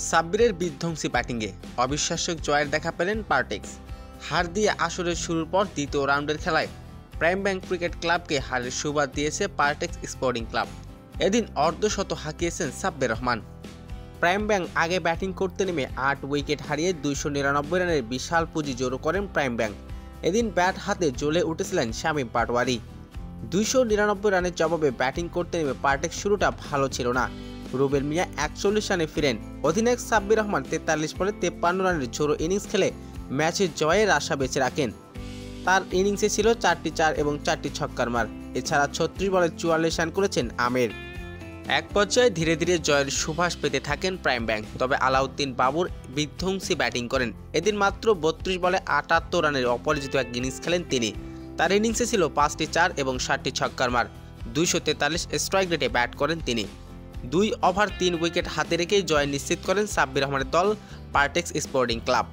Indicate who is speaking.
Speaker 1: সাব্বিরের বিধ্বংসী ব্যাটিংয়ে অবিশ্বাস্য জয়ের দেখা পেলেন পার্টেক্স। হার দিয়ে আসরের শুরুর পর দ্বিতীয় রাউন্ডের খেলায় প্রাইম ব্যাংক ক্রিকেট ক্লাবকে হারের সুবাদ দিয়েছে পার্টেক্স স্পোর্টিং ক্লাব। এদিন অর্ধশত হাঁকিয়েছেন সাব্বির রহমান। প্রাইম ব্যাংক আগে ব্যাটিং করতে নেমে 8 উইকেট হারিয়ে 299 রানের বিশাল পুঁজি জড়ো করেন প্রাইম ব্যাংক। এদিন ব্যাট হাতে জ্বলে উঠেছিলেন শামীম পাটোয়ারি। 299 রানের জবাবে ব্যাটিং করতে নেমে পার্টেক্স শুরুটা ভালো ছিল না। রুবেল মিয়া 41 রানে ফিরেন। অধিনায়ক সাব্বির রহমান 43 বলে 53 রানের ঝোড়ো ইনিংস খেলে ম্যাচের জয়ের আশা বেঁচে রাখেন। তার ইনিংসে ছিল 4টি 4 এবং 4টি ছক্কার মার। এছাড়া 36 বলে 44 রান করেছেন আমির। এক পর্যায়ে ধীরে ধীরে জয়ের সুবাস পেতে থাকেন প্রাইম ব্যাংক। তবে আলাউদ্দিন বাবুর বিধ্বংসী ব্যাটিং করেন। এদিন মাত্র 32 বলে 78 রানের অপরাজিত এক ইনিংস খেলেন তিনি। তার ইনিংসে ছিল 5টি 4 এবং 7টি ছক্কার মার। 243 স্ট্রাইক রেটে ব্যাট করেন তিনি। 2 ওভার 3 উইকেট হাতে রেখেই জয় নিশ্চিত করেন সাব্বির রহমানের দল পার্টেক্স স্পোর্টিং ক্লাব।